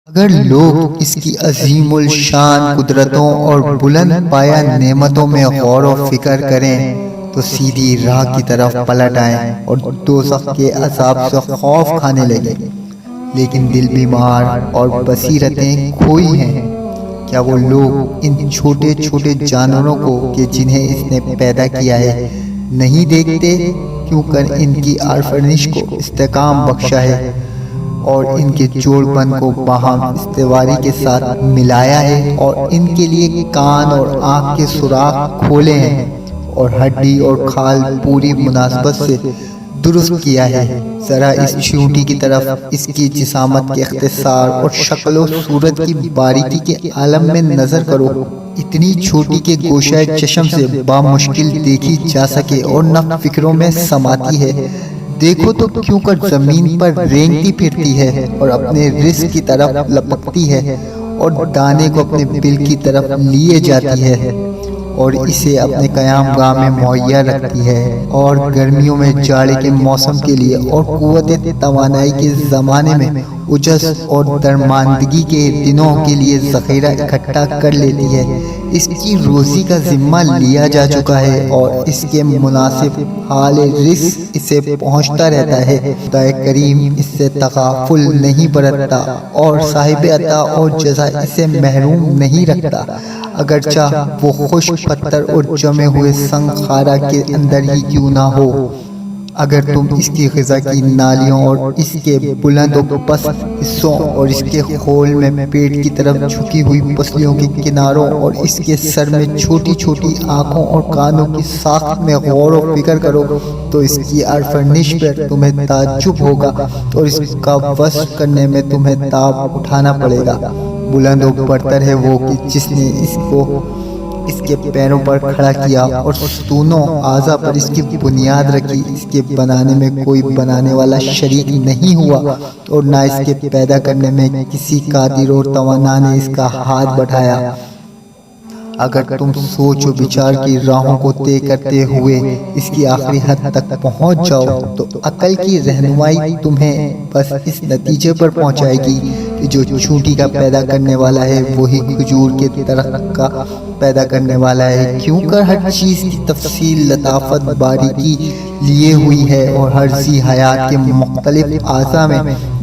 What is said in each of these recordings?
اگر لوگ اس کی عظیم الشان قدرتوں اور بلند پایہ نعمتوں میں غور و فکر کریں تو سیدھی راہ کی طرف پلٹ آئیں اور دوزخ کے عذاب سے خوف کھانے لگیں، لیکن دل بیمار اور بصیرتیں کھوئی ہیں۔ کیا وہ لوگ ان چھوٹے چھوٹے جانوروں کو کہ جنہیں اس نے پیدا کیا ہے نہیں دیکھتے؟ کیوں کر ان کی آفرینش کو استحکام بخشا ہے اور ان کے جوڑ بند کو باہم استواری کے ساتھ ملایا ہے، اور ان کے لیے کان اور آنکھ کے سوراخ کھولے ہیں اور ہڈی اور کھال پوری مناسبت سے درست کیا ہے۔ ذرا اس چیونٹی کی طرف، اس کی جسامت کے اختصار اور شکل و صورت کی باریکی کے عالم میں نظر کرو، اتنی چھوٹی کہ گوشہ چشم سے بامشکل دیکھی جا سکے اور نہ فکروں میں سماتی ہے۔ دیکھو تو کیوں کر زمین پر رینگتی پھرتی ہے اور اپنے رزق کی طرف لپکتی ہے اور دانے کو اپنے بل کی طرف لیے جاتی ہے اور اسے اپنے قیام گاہ میں مہیا رکھتی ہے، اور گرمیوں میں جاڑے کے موسم کے لیے اور قوت توانائی کے زمانے میں اجس اور درماندگی کے دنوں کے لیے ذخیرہ اکٹھا کر لیتی ہے۔ اس کی روزی کا ذمہ لیا جا چکا ہے اور اس کے مناسب حال رزق اسے پہنچتا رہتا ہے۔ خدا کریم اس سے تغافل نہیں برتتا اور صاحب عطا اور جزا اسے محروم نہیں رکھتا، اگرچہ وہ خشک پتھر اور جمے ہوئے سنگ خارہ کے اندر ہی کیوں نہ ہو۔ اگر تم اس کی غذا کی نالیوں اور اس کے بلند و پست حصوں اور اس کے خول میں پیٹ کی طرف جھکی ہوئی پسلیوں کے کناروں اور اس کے سر میں چھوٹی چھوٹی آنکھوں اور کانوں کی ساخت میں غور و فکر کرو تو اس کی آفرینش پر تمہیں تعجب ہوگا اور اس کا وصف کرنے میں تمہیں تاب اٹھانا پڑے گا۔ بلند و برتر ہے وہ کہ جس نے اس کو اس کے پیروں پر کھڑا کیا اور ستونوں اعضاء پر اس کی بنیاد رکھی۔ اس کے بنانے میں کوئی بنانے والا شریک نہیں ہوا اور نہ اس کے پیدا کرنے میں کسی قادر اور توانا نے اس کا ہاتھ بڑھایا۔ اگر تم سوچ و بچار کی راہوں کو طے کرتے ہوئے اس کی آخری حد تک پہنچ جاؤ تو عقل کی رہنمائی تمہیں بس اس نتیجے پر پہنچائے گی کہ جو چونٹی کا پیدا کرنے والا ہے وہی کھجور کے درخت کا پیدا کرنے والا ہے، کیوں کر ہر چیز کی تفصیل، لطافت، باریکی لیے ہوئی ہے اور ہر ذی حیات کے مختلف اعضاء میں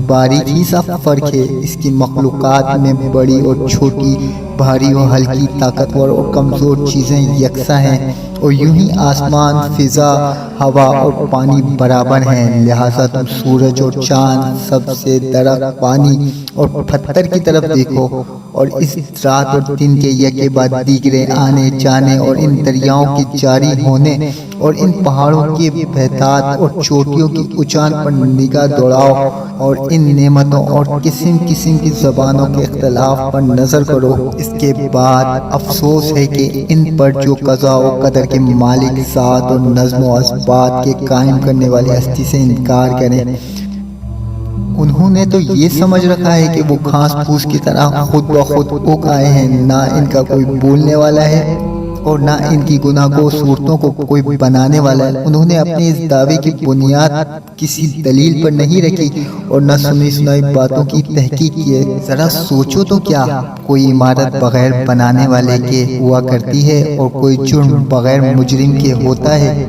باریکی سا فرق ہے۔ اس کی مخلوقات میں بڑی اور چھوٹی، بھاری اور ہلکی، طاقتور اور کمزور چیزیں یکساں ہیں، اور یوں ہی آسمان، فضا، ہوا اور پانی برابر ہیں۔ لہٰذا تم سورج اور چاند، سب سے درخت، پانی اور پتھر کی طرف دیکھو اور اس رات اور دن کے یکے بعد دیگرے آنے جانے اور ان دریاؤں کے جاری ہونے اور ان پہاڑوں کے بہتات اور چوٹیوں کی اونچان پر نگاہ دوڑاؤ اور ان نعمتوں اور قسم قسم کی زبانوں کے اختلاف پر نظر کرو۔ اس کے بعد افسوس ہے کہ ان پر جو قضاء و قدر کے مالک ذات اور نظم و اثبات کے قائم کرنے والی ہستی سے انکار کریں۔ انہوں نے تو یہ سمجھ رکھا ہے کہ وہ گھاس پھوس کی طرح خود بخود اگ آئے ہیں، نہ ان کا کوئی بولنے والا ہے اور نہ ان کی گناہ گو صورتوں کو کوئی بنانے والا ہے۔ انہوں نے اپنے اس دعوے کی بنیاد کسی دلیل پر نہیں رکھی اور نہ سنی سنائی باتوں کی تحقیق کی ہے۔ ذرا سوچو تو کیا کوئی عمارت بغیر بنانے والے کے ہوا کرتی ہے اور کوئی جرم بغیر مجرم کے ہوتا ہے؟